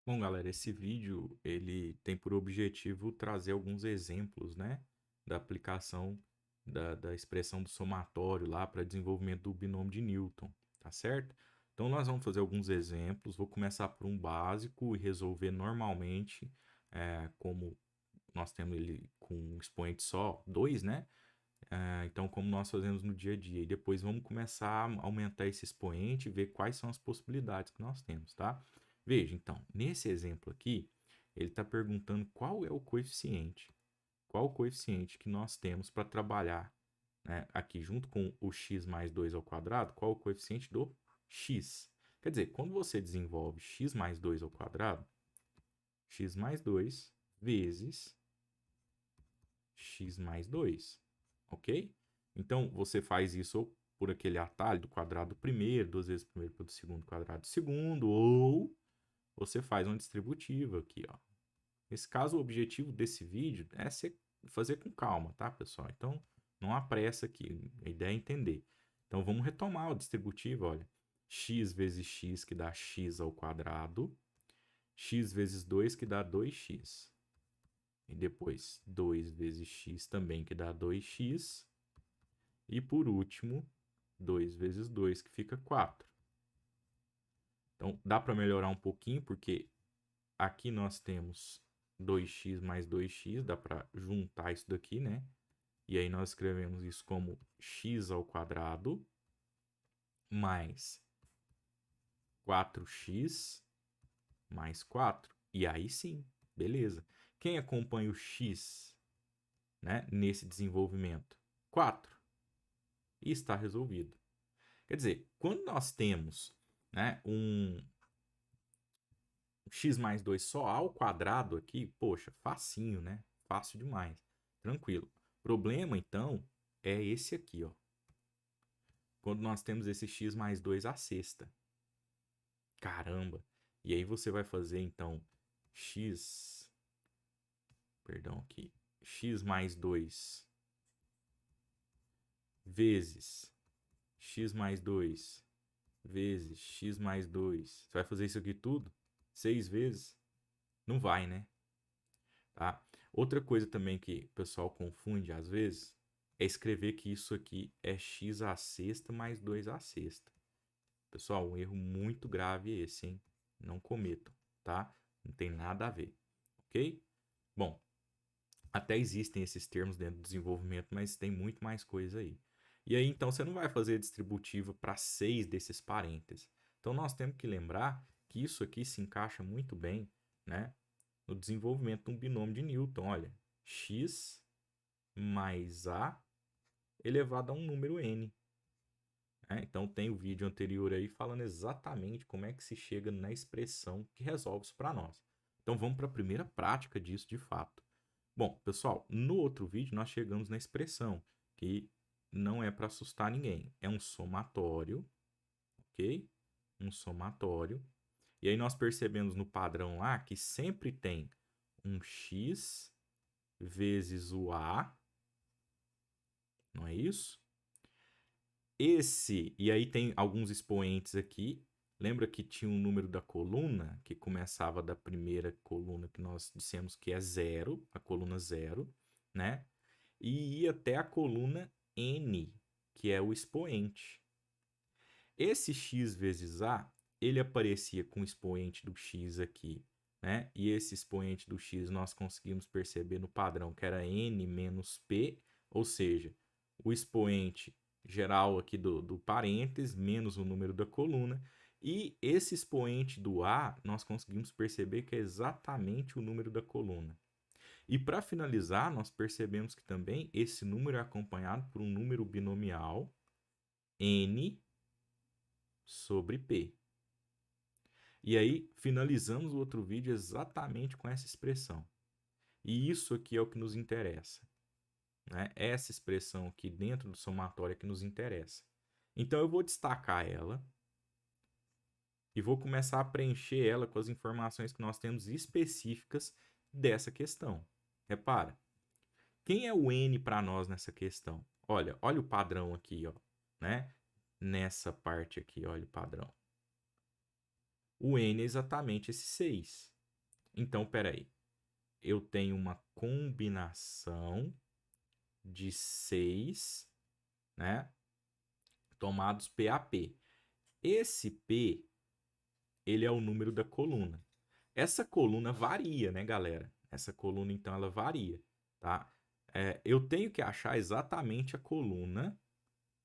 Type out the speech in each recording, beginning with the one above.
Bom, galera, esse vídeo ele tem por objetivo trazer alguns exemplos, né, da aplicação da expressão do somatório lá para desenvolvimento do binômio de Newton, tá certo? Então nós vamos fazer alguns exemplos. Vou começar por um básico e resolver normalmente, como nós temos ele com um expoente só, 2, né? Então, como nós fazemos no dia a dia. E depois vamos começar a aumentar esse expoente e ver quais são as possibilidades que nós temos, tá? Veja, então, nesse exemplo aqui, ele está perguntando qual é o coeficiente. Qual o coeficiente que nós temos para trabalhar, né, aqui junto com o x mais 2 ao quadrado, qual o coeficiente do x? Quer dizer, quando você desenvolve x mais 2 ao quadrado, x mais 2 vezes x mais 2, ok? Então, você faz isso por aquele atalho do quadrado do primeiro, duas vezes primeiro pelo segundo quadrado do segundo, ou você faz uma distributiva aqui, ó. Nesse caso, o objetivo desse vídeo é fazer com calma, tá, pessoal? Então, não há pressa aqui, a ideia é entender. Então, vamos retomar o distributivo, olha. X vezes x que dá x ao quadrado, x vezes 2 que dá 2x. E depois 2 vezes x também, que dá 2x. E por último, 2 vezes 2, que fica 4. Então, dá para melhorar um pouquinho, porque aqui nós temos 2x mais 2x, dá para juntar isso daqui, né? E aí nós escrevemos isso como x ao quadrado mais 4x mais 4. E aí sim, beleza. Quem acompanha o x, né, nesse desenvolvimento? 4. E está resolvido. Quer dizer, quando nós temos, né, um x mais 2 só ao quadrado aqui, poxa, facinho, né? Fácil demais. Tranquilo. Problema, então, é esse aqui, ó. Quando nós temos esse x mais 2 à sexta. Caramba! E aí você vai fazer, então, x... Perdão aqui. X mais 2 vezes x mais 2 vezes x mais 2. Você vai fazer isso aqui tudo? 6 vezes? Não vai, né? Tá? Outra coisa também que o pessoal confunde às vezes é escrever que isso aqui é x à sexta mais 2 à sexta. Pessoal, um erro muito grave esse, hein? Não cometam, tá? Não tem nada a ver, ok? Bom, até existem esses termos dentro do desenvolvimento, mas tem muito mais coisa aí. E aí, então, você não vai fazer distributiva para 6 desses parênteses. Então, nós temos que lembrar que isso aqui se encaixa muito bem, né, no desenvolvimento de um binômio de Newton. Olha, x mais a elevado a um número n. Então, tem o vídeo anterior aí falando exatamente como é que se chega na expressão que resolve isso para nós. Então, vamos para a primeira prática disso de fato. Bom, pessoal, no outro vídeo nós chegamos na expressão, que não é para assustar ninguém. É um somatório, ok? Um somatório. E aí nós percebemos no padrão lá que sempre tem um x vezes o a, não é isso? E aí tem alguns expoentes aqui. Lembra que tinha um número da coluna, que começava da primeira coluna que nós dissemos que é zero, a coluna zero, né? E ia até a coluna n, que é o expoente. Esse x vezes a, ele aparecia com o expoente do x aqui, né? E esse expoente do x nós conseguimos perceber no padrão que era n menos p, ou seja, o expoente geral aqui do parênteses menos o número da coluna. E esse expoente do a, nós conseguimos perceber que é exatamente o número da coluna. E para finalizar, nós percebemos que também esse número é acompanhado por um número binomial n sobre p. E aí finalizamos o outro vídeo exatamente com essa expressão. E isso aqui é o que nos interessa, né? Essa expressão aqui dentro do somatório é que nos interessa. Então eu vou destacar ela e vou começar a preencher ela com as informações que nós temos específicas dessa questão. Repara, quem é o n para nós nessa questão? Olha o padrão aqui, ó, né? Nessa parte aqui, olha o padrão. O n é exatamente esse 6. Então, peraí. Eu tenho uma combinação de 6, né, tomados PAP. Esse P, ele é o número da coluna. Essa coluna varia, né, galera? Essa coluna, então, ela varia, tá? Eu tenho que achar exatamente a coluna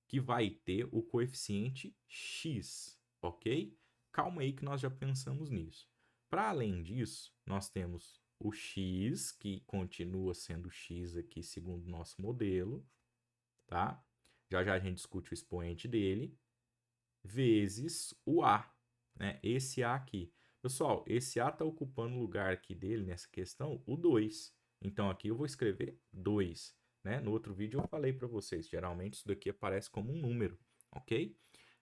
que vai ter o coeficiente x, ok? Calma aí que nós já pensamos nisso. Para além disso, nós temos o x, que continua sendo x aqui segundo o nosso modelo, tá? Já já a gente discute o expoente dele, vezes o a, né? Esse a aqui. Pessoal, esse a está ocupando o lugar aqui dele nessa questão, o 2. Então aqui eu vou escrever 2. Né? No outro vídeo eu falei para vocês, geralmente isso daqui aparece como um número, ok?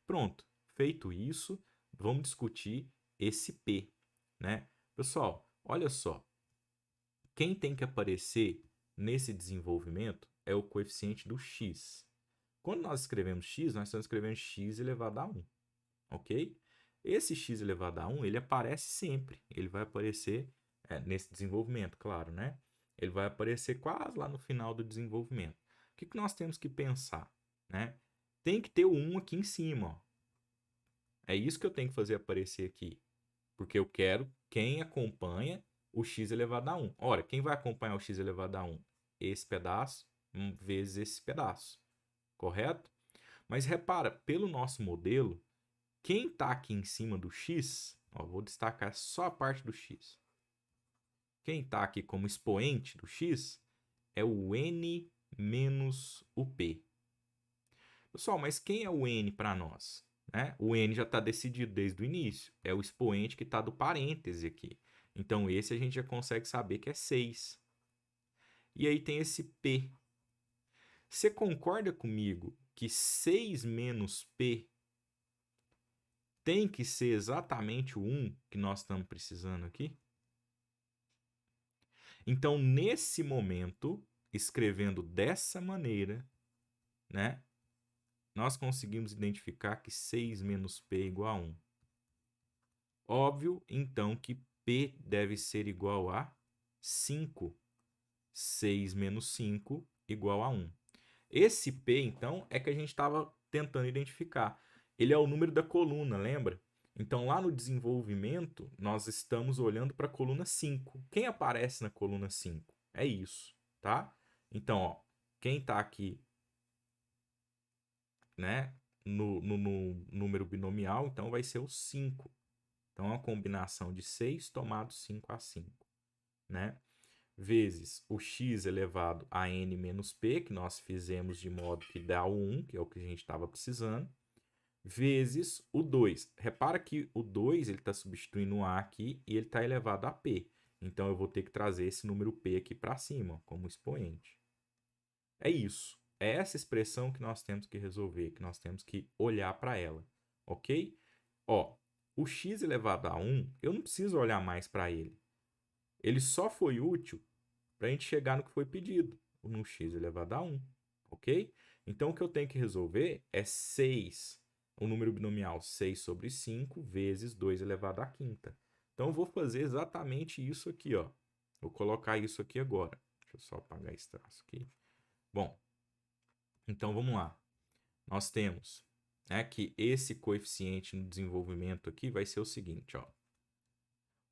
Pronto, feito isso, vamos discutir esse P, né? Pessoal, olha só, quem tem que aparecer nesse desenvolvimento é o coeficiente do x. Quando nós escrevemos x, nós estamos escrevendo x elevado a 1, ok? Esse x elevado a 1, ele aparece sempre, ele vai aparecer nesse desenvolvimento, claro, né? Ele vai aparecer quase lá no final do desenvolvimento. O que nós temos que pensar, né? Tem que ter o 1 aqui em cima, ó. É isso que eu tenho que fazer aparecer aqui, porque eu quero quem acompanha o x elevado a 1. Ora, quem vai acompanhar o x elevado a 1? Esse pedaço vezes esse pedaço, correto? Mas repara, pelo nosso modelo, quem está aqui em cima do x, ó, vou destacar só a parte do x. Quem está aqui como expoente do x é o n menos o p. Pessoal, mas quem é o n para nós? Né? O n já está decidido desde o início. É o expoente que está do parêntese aqui. Então, esse a gente já consegue saber que é 6. E aí tem esse p. Você concorda comigo que 6 menos p tem que ser exatamente o 1 que nós estamos precisando aqui? Então, nesse momento, escrevendo dessa maneira, né, nós conseguimos identificar que 6 menos p é igual a 1. Óbvio, então, que p deve ser igual a 5. 6 menos 5 igual a 1. Esse p, então, é que a gente estava tentando identificar. Ele é o número da coluna, lembra? Então, lá no desenvolvimento, nós estamos olhando para a coluna 5. Quem aparece na coluna 5? É isso, tá? Então, ó, quem está aqui, né, no número binomial, então vai ser o 5. Então, é uma combinação de 6 tomado 5 a 5, né? Vezes o x elevado a n menos p, que nós fizemos de modo que dá o 1, que é o que a gente estava precisando, vezes o 2. Repara que o 2 está substituindo o a aqui e ele está elevado a p. Então, eu vou ter que trazer esse número p aqui para cima, como expoente. É isso. É essa expressão que nós temos que resolver, que nós temos que olhar para ela, ok? Ó, o x elevado a 1, eu não preciso olhar mais para ele. Ele só foi útil para a gente chegar no que foi pedido, no x elevado a 1, ok? Então, o que eu tenho que resolver é 6, o número binomial 6 sobre 5 vezes 2 elevado à quinta. Então, eu vou fazer exatamente isso aqui, ó. Vou colocar isso aqui agora. Deixa eu só apagar esse traço aqui. Bom, então vamos lá. Nós temos que esse coeficiente no desenvolvimento aqui vai ser o seguinte, ó.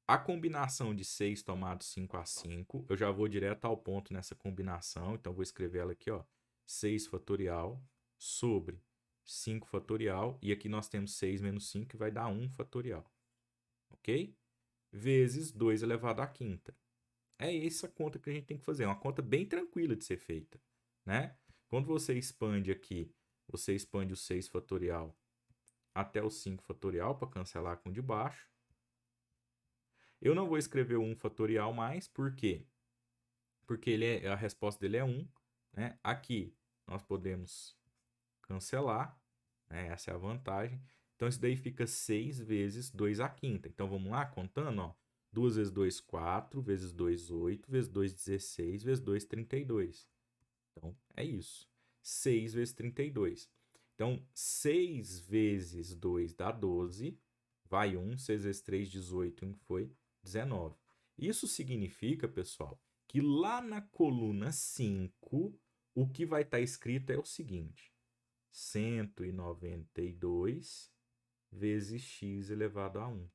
A combinação de 6 tomado 5 a 5, eu já vou direto ao ponto nessa combinação, então vou escrever ela aqui, ó, 6 fatorial sobre 5 fatorial, e aqui nós temos 6 menos 5, que vai dar 1 fatorial, ok? Vezes 2 elevado à quinta. É essa conta que a gente tem que fazer, é uma conta bem tranquila de ser feita, né? Quando você expande aqui, você expande o 6 fatorial até o 5 fatorial para cancelar com o de baixo. Eu não vou escrever o 1 fatorial mais, por quê? Porque a resposta dele é 1. Né? Aqui nós podemos cancelar, né? Essa é a vantagem. Então, isso daí fica 6 vezes 2 à quinta. Então, vamos lá, contando, ó. 2 vezes 2, 4, vezes 2, 8, vezes 2, 16, vezes 2, 32. Então, é isso. 6 vezes 32. Então, 6 vezes 2 dá 12, vai 1, 6 vezes 3, 18, 1 foi 19. Isso significa, pessoal, que lá na coluna 5, o que vai estar escrito é o seguinte: 192 vezes x elevado a 1.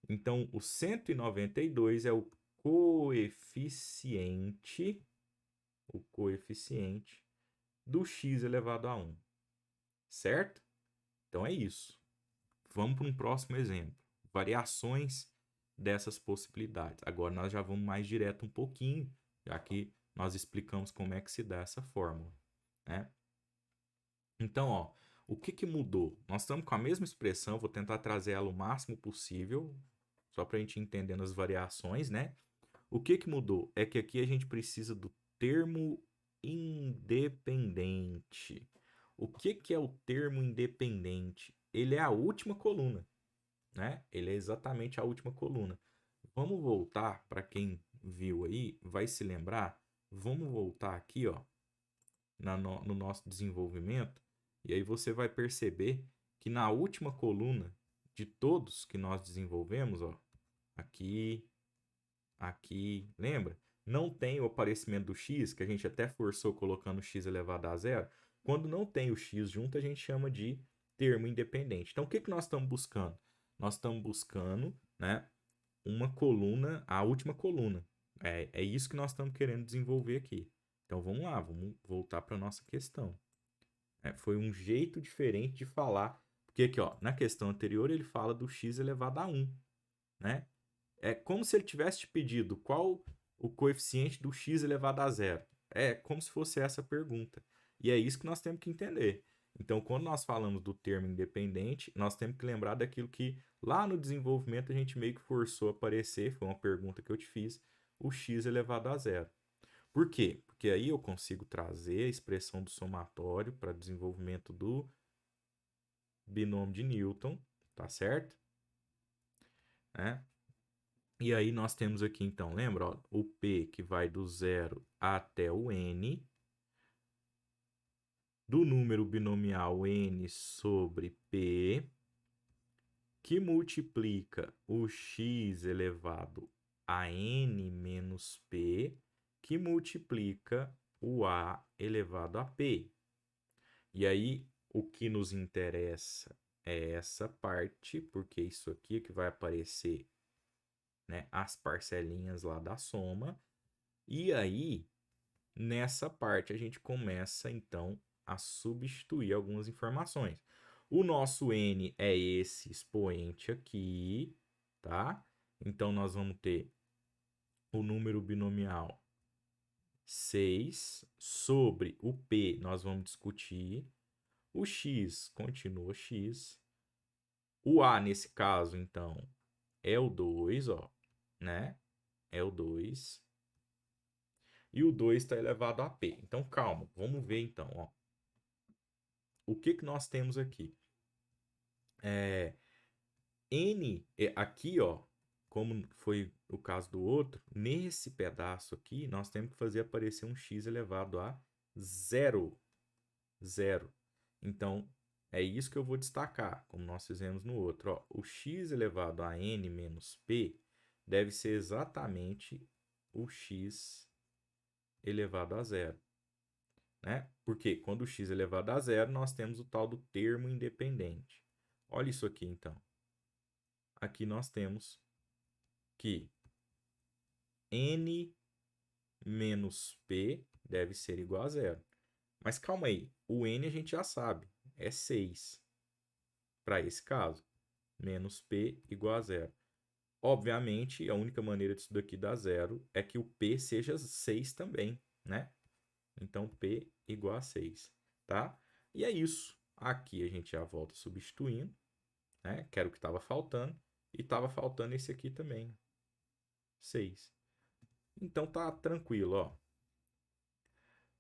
Então, o 192 é o coeficiente do x elevado a 1, certo? Então é isso. Vamos para um próximo exemplo. Variações dessas possibilidades. Agora nós já vamos mais direto um pouquinho, já que nós explicamos como é que se dá essa fórmula, né? Então, ó, o que que mudou? Nós estamos com a mesma expressão, vou tentar trazer ela o máximo possível, só para a gente entendendo as variações, né? O que que mudou? É que aqui a gente precisa do termo independente. O que que é o termo independente? Ele é a última coluna, né? Ele é exatamente a última coluna. Vamos voltar, para quem viu aí, vai se lembrar. Vamos voltar aqui, ó, no nosso desenvolvimento, e aí você vai perceber que na última coluna de todos que nós desenvolvemos, ó, aqui, aqui, lembra? Não tem o aparecimento do x, que a gente até forçou colocando x elevado a zero. Quando não tem o x junto, a gente chama de termo independente. Então, o que que nós estamos buscando? Nós estamos buscando, né, uma coluna, a última coluna. É isso que nós estamos querendo desenvolver aqui. Então, vamos lá, vamos voltar para a nossa questão. Foi um jeito diferente de falar, porque aqui, ó, na questão anterior, ele fala do x elevado a 1, né? É como se ele tivesse te pedido qual o coeficiente do x elevado a zero. É como se fosse essa pergunta. E é isso que nós temos que entender. Então, quando nós falamos do termo independente, nós temos que lembrar daquilo que lá no desenvolvimento a gente meio que forçou a aparecer, foi uma pergunta que eu te fiz, o x elevado a zero. Por quê? Porque aí eu consigo trazer a expressão do somatório para desenvolvimento do binômio de Newton, tá certo? Né? E aí nós temos aqui, então, lembra? Ó, o P que vai do 0 até o N, do número binomial N sobre P, que multiplica o x elevado a N menos P, que multiplica o A elevado a P. E aí, o que nos interessa é essa parte, porque isso aqui é que vai aparecer, né, as parcelinhas lá da soma. E aí, nessa parte, a gente começa, então, a substituir algumas informações. O nosso n é esse expoente aqui, tá? Então, nós vamos ter o número binomial 6 sobre o p, nós vamos discutir. O x continua x. O a, nesse caso, então, é o 2, ó, né? É o 2. E o 2 está elevado a p. Então, calma, vamos ver então, ó. O que que nós temos aqui? N, aqui, ó, como foi o caso do outro, nesse pedaço aqui, nós temos que fazer aparecer um x elevado a zero. Zero. Então, é isso que eu vou destacar, como nós fizemos no outro. Ó. O x elevado a n menos p deve ser exatamente o x elevado a zero. Né? Porque quando o x é elevado a zero, nós temos o tal do termo independente. Olha isso aqui, então. Aqui nós temos que n menos p deve ser igual a zero. Mas calma aí, o n a gente já sabe, é 6 para esse caso. Menos p igual a zero. Obviamente, a única maneira disso daqui dar zero é que o p seja 6 também, né? Então, p igual a 6, tá? E é isso. Aqui a gente já volta substituindo, né? Que era o que estava faltando. E estava faltando esse aqui também, 6. Então, tá tranquilo, ó.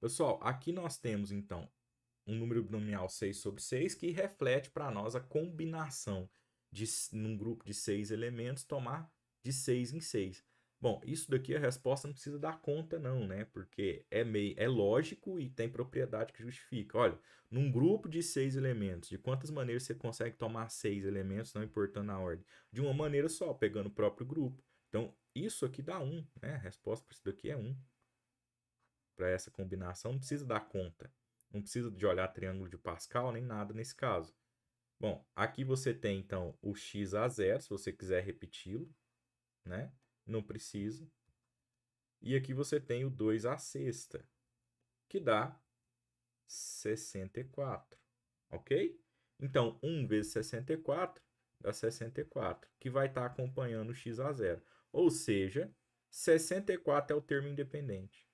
Pessoal, aqui nós temos, então, um número binomial 6 sobre 6 que reflete para nós a combinação de, num grupo de 6 elementos, tomar de 6 em 6. Bom, isso daqui a resposta não precisa dar conta não, né? Porque é lógico e tem propriedade que justifica. Olha, num grupo de 6 elementos, de quantas maneiras você consegue tomar 6 elementos, não importando a ordem? De uma maneira só, pegando o próprio grupo. Então, isso aqui dá 1, né? A resposta para isso daqui é 1. Para essa combinação, não precisa dar conta. Não precisa de olhar triângulo de Pascal, nem nada nesse caso. Bom, aqui você tem, então, o x a 0, se você quiser repeti-lo, né? Não precisa. E aqui você tem o 2 à sexta, que dá 64, ok? Então, 1 vezes 64 dá 64, que vai estar acompanhando o x a 0. Ou seja, 64 é o termo independente.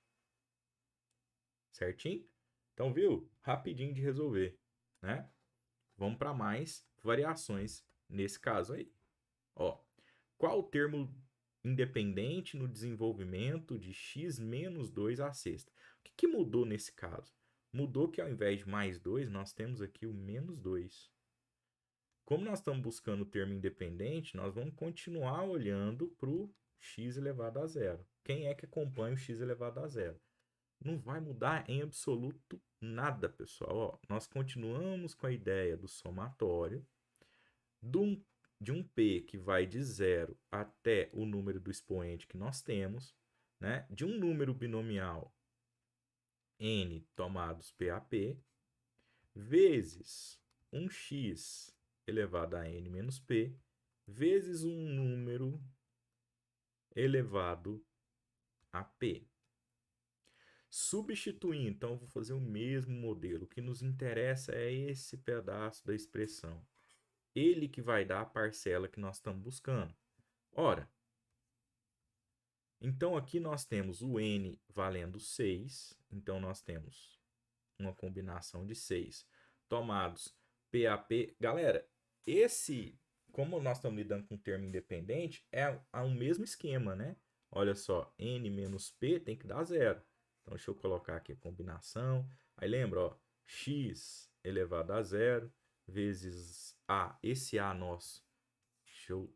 Certinho? Então, viu? Rapidinho de resolver, né? Vamos para mais variações nesse caso aí. Ó, qual o termo independente no desenvolvimento de x menos 2 à sexta? O que mudou nesse caso? Mudou que ao invés de mais 2, nós temos aqui o menos 2. Como nós estamos buscando o termo independente, nós vamos continuar olhando para o x elevado a zero. Quem é que acompanha o x elevado a zero? Não vai mudar em absoluto nada, pessoal. Ó, nós continuamos com a ideia do somatório de um P que vai de 0 até o número do expoente que nós temos, né? De um número binomial n tomados PAP, vezes um x elevado a n menos p, vezes um número elevado a p. Substituindo, então, vou fazer o mesmo modelo. O que nos interessa é esse pedaço da expressão. Ele que vai dar a parcela que nós estamos buscando. Ora, então aqui nós temos o n valendo 6. Então, nós temos uma combinação de 6 tomados PAP. Galera, como nós estamos lidando com um termo independente, é o mesmo esquema, né? Olha só, n menos p tem que dar 0. Então, deixa eu colocar aqui a combinação. Aí lembra, ó, x elevado a 0 vezes a. Esse a nosso, deixa eu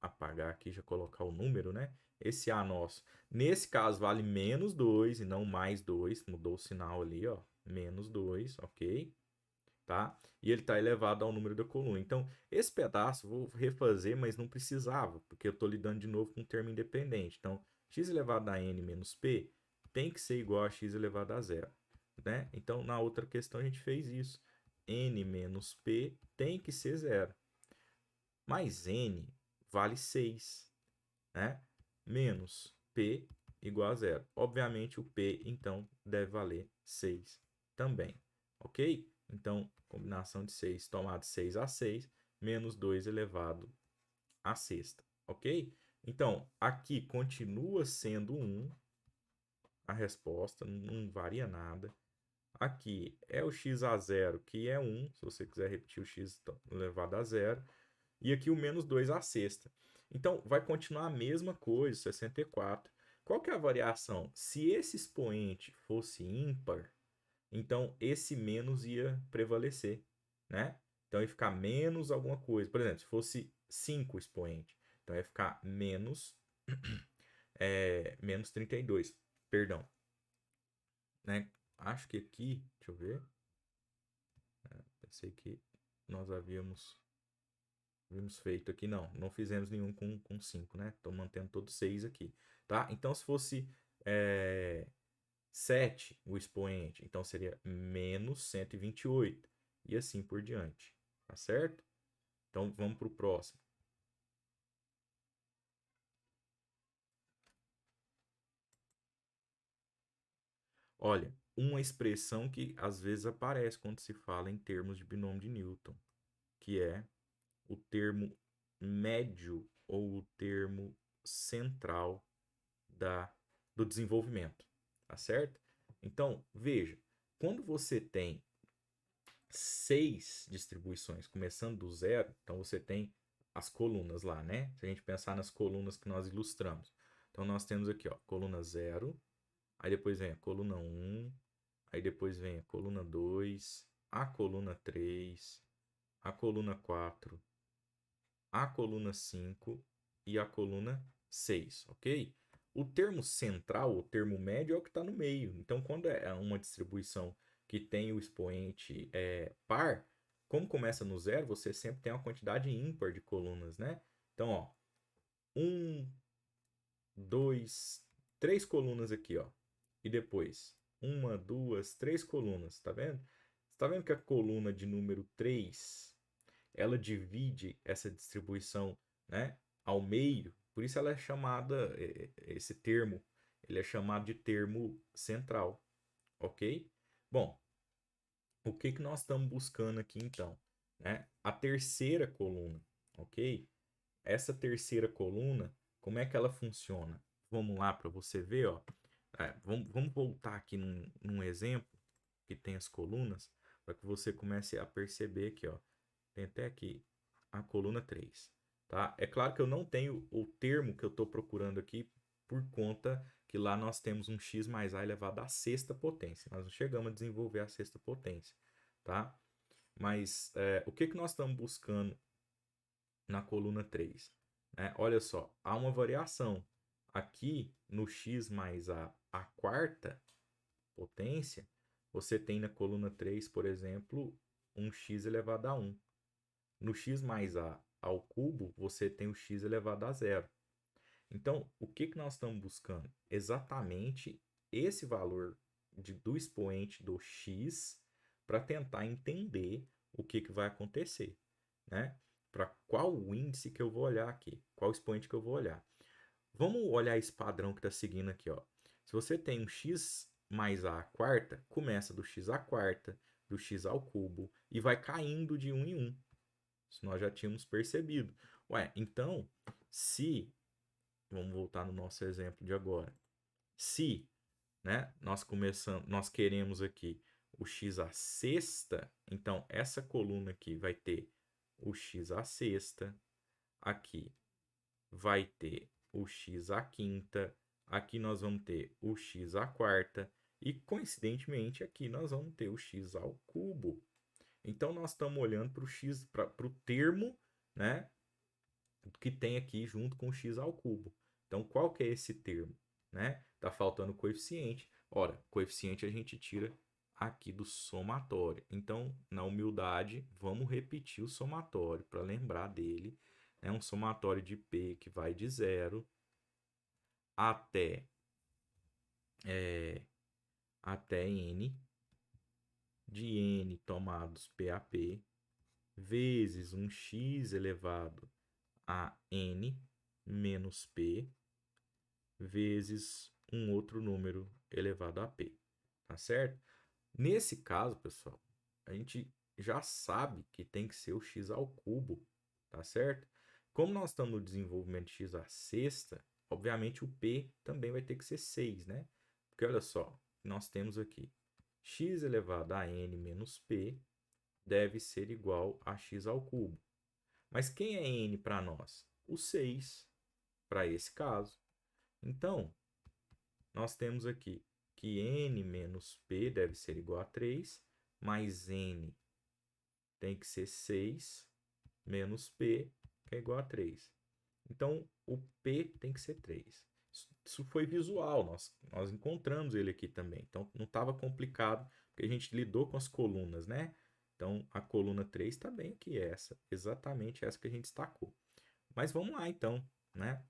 apagar aqui, já colocar o número, né? Esse a nosso, nesse caso, vale menos 2 e não mais 2. Mudou o sinal ali, ó. Menos 2, ok? Tá? E ele está elevado ao número da coluna. Então, esse pedaço vou refazer, mas não precisava, porque eu estou lidando de novo com um termo independente. Então, x elevado a n menos p tem que ser igual a x elevado a zero. Né? Então, na outra questão, a gente fez isso. N menos p tem que ser zero. Mas n vale 6. Né? Menos p igual a zero. Obviamente, o p, então, deve valer 6 também. Ok? Então, combinação de 6 tomado 6 a 6, menos 2 elevado a sexta. Ok? Então, aqui continua sendo 1 a resposta, não varia nada. Aqui é o x a 0, que é 1, se você quiser repetir o x elevado a 0. E aqui o menos 2 a sexta. Então, vai continuar a mesma coisa, 64. Qual que é a variação? Se esse expoente fosse ímpar, então esse menos ia prevalecer, né? Então ia ficar menos alguma coisa. Por exemplo, se fosse 5 expoente, então ia ficar menos, menos 32. Perdão. Né? Acho que aqui, deixa eu ver. Pensei que nós havíamos feito aqui. Não fizemos nenhum com 5, né? Estou mantendo todos 6 aqui, tá? Então, se fosse 7 o expoente, então seria menos 128 e assim por diante, tá certo? Então, vamos para o próximo. Olha, uma expressão que às vezes aparece quando se fala em termos de binômio de Newton, que é o termo médio ou o termo central do desenvolvimento, tá certo? Então, veja, quando você tem 6 distribuições começando do zero, então você tem as colunas lá, né? Se a gente pensar nas colunas que nós ilustramos. Então, nós temos aqui, ó, coluna 0, aí depois vem a coluna 1, aí depois vem a coluna 2, a coluna 3, a coluna 4, a coluna 5 e a coluna 6, ok? O termo central, o termo médio, é o que está no meio. Então, quando é uma distribuição que tem o expoente par, como começa no zero, você sempre tem uma quantidade ímpar de colunas, né? Então, ó, 1, três colunas aqui, ó. E depois, uma, duas, três colunas, tá vendo? Você tá vendo que a coluna de número 3 ela divide essa distribuição, né, ao meio, por isso ela é chamada, esse termo, ele é chamado de termo central, ok? Bom, o que que nós estamos buscando aqui então? Né? A terceira coluna, ok? Essa terceira coluna, como é que ela funciona? Vamos lá para você ver, ó. Vamos voltar aqui num exemplo que tem as colunas, para que você comece a perceber aqui, ó. Tem até aqui a coluna 3, tá? É claro que eu não tenho o termo que eu estou procurando aqui por conta que lá nós temos um x mais a elevado à sexta potência. Nós não chegamos a desenvolver a sexta potência, tá? Mas o que que nós estamos buscando na coluna 3? Né? Olha só, há uma variação. Aqui no x mais a quarta potência, você tem na coluna 3, por exemplo, um x elevado a 1. No x mais a ao cubo, você tem o x elevado a zero. Então, o que que nós estamos buscando? Exatamente esse valor do expoente do x para tentar entender o que que vai acontecer, né? Para qual o índice que eu vou olhar aqui, qual expoente que eu vou olhar. Vamos olhar esse padrão que está seguindo aqui, ó. Se você tem um x mais a quarta, começa do x à quarta, do x ao cubo e vai caindo de 1 em 1. Isso nós já tínhamos percebido. Ué, então, se, vamos voltar no nosso exemplo de agora, se, né, nós queremos aqui o x à sexta, então essa coluna aqui vai ter o x à sexta, aqui vai ter o x à quinta, aqui nós vamos ter o x à quarta e coincidentemente aqui nós vamos ter o x ao cubo. Então nós estamos olhando para o x, para o termo, né, que tem aqui junto com o x ao cubo. Então qual que é esse termo, né? Tá faltando coeficiente. Ora, coeficiente a gente tira aqui do somatório. Então, na humildade, vamos repetir o somatório para lembrar dele. É um somatório de P que vai de 0 até, até N, de N tomados PAP, vezes um x elevado a N menos P, vezes um outro número elevado a P, tá certo? Nesse caso, pessoal, a gente já sabe que tem que ser o x ao cubo, tá certo? Como nós estamos no desenvolvimento de x à sexta, obviamente o P também vai ter que ser 6, né? Porque olha só, nós temos aqui x elevado a n menos p deve ser igual a x ao cubo. Mas quem é n para nós? O 6, para esse caso. Então, nós temos aqui que n menos p deve ser igual a 3, mais n tem que ser 6, menos p, que é igual a 3. Então, o p tem que ser 3. Isso foi visual, nós encontramos ele aqui também. Então, não estava complicado, porque a gente lidou com as colunas, né? Então, a coluna 3 está bem aqui, essa, exatamente essa que a gente destacou. Mas vamos lá, então, né?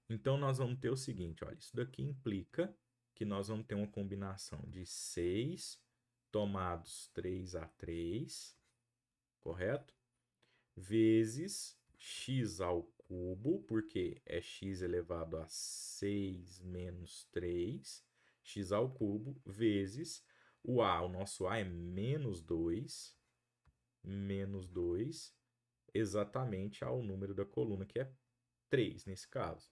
Então, nós vamos ter o seguinte, olha, isso daqui implica que nós vamos ter uma combinação de 6 tomados 3 a 3, correto? Vezes x ao cubo, porque é x elevado a 6 menos 3, x ao cubo, vezes o nosso a é menos 2, exatamente ao número da coluna, que é 3 nesse caso.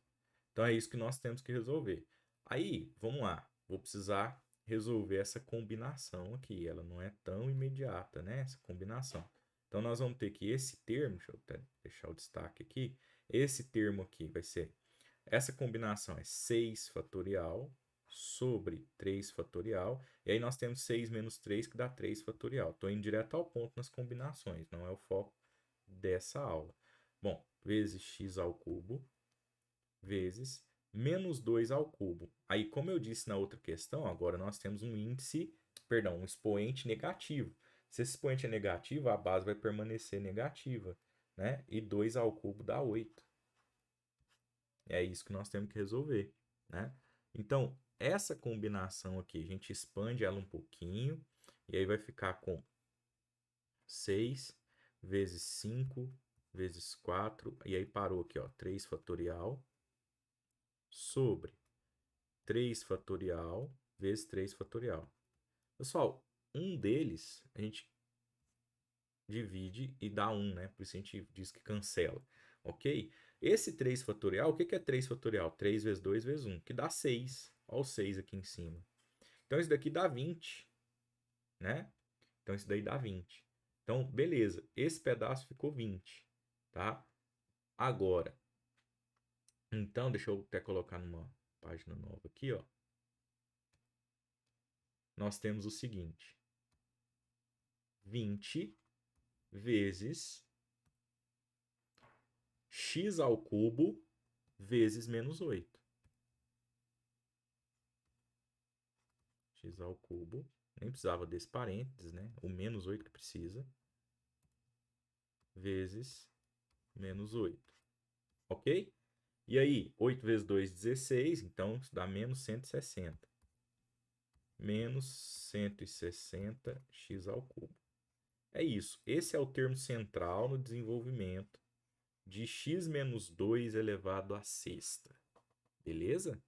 Então é isso que nós temos que resolver. Aí, vamos lá, vou precisar resolver essa combinação aqui, ela não é tão imediata, né, essa combinação. Então nós vamos ter que esse termo, deixa eu até deixar o destaque aqui, esse termo aqui vai ser, essa combinação é 6 fatorial sobre 3 fatorial, e aí nós temos 6 menos 3 que dá 3 fatorial. Estou indo direto ao ponto nas combinações, não é o foco dessa aula. Bom, vezes x ao cubo, vezes menos 2 ao cubo. Aí, como eu disse na outra questão, agora nós temos um índice, perdão, um expoente negativo. Se esse expoente é negativo, a base vai permanecer negativa, né? E 2 ao cubo dá 8. É isso que nós temos que resolver, né? Então, essa combinação aqui, a gente expande ela um pouquinho, e aí vai ficar com 6 vezes 5 vezes 4, e aí parou aqui, ó, 3 fatorial, sobre 3 fatorial vezes 3 fatorial. Pessoal, um deles a gente divide e dá 1, né? Por isso a gente diz que cancela, ok? Esse 3 fatorial, o que é 3 fatorial? 3 vezes 2 vezes 1, que dá 6. Olha o 6 aqui em cima. Então, isso daqui dá 20, né? Então, isso daí dá 20. Então, beleza. Esse pedaço ficou 20, tá? Agora, então, deixa eu até colocar numa página nova aqui, ó. Nós temos o seguinte. 20 vezes x ao cubo vezes menos 8. X ao cubo. Nem precisava desse parênteses, né? O menos 8 que precisa. Vezes menos 8. Ok? E aí, 8 vezes 2, 16. Então, isso dá menos 160. Menos 160 x ao cubo. É isso. Esse é o termo central no desenvolvimento de x menos 2 elevado à sexta. Beleza?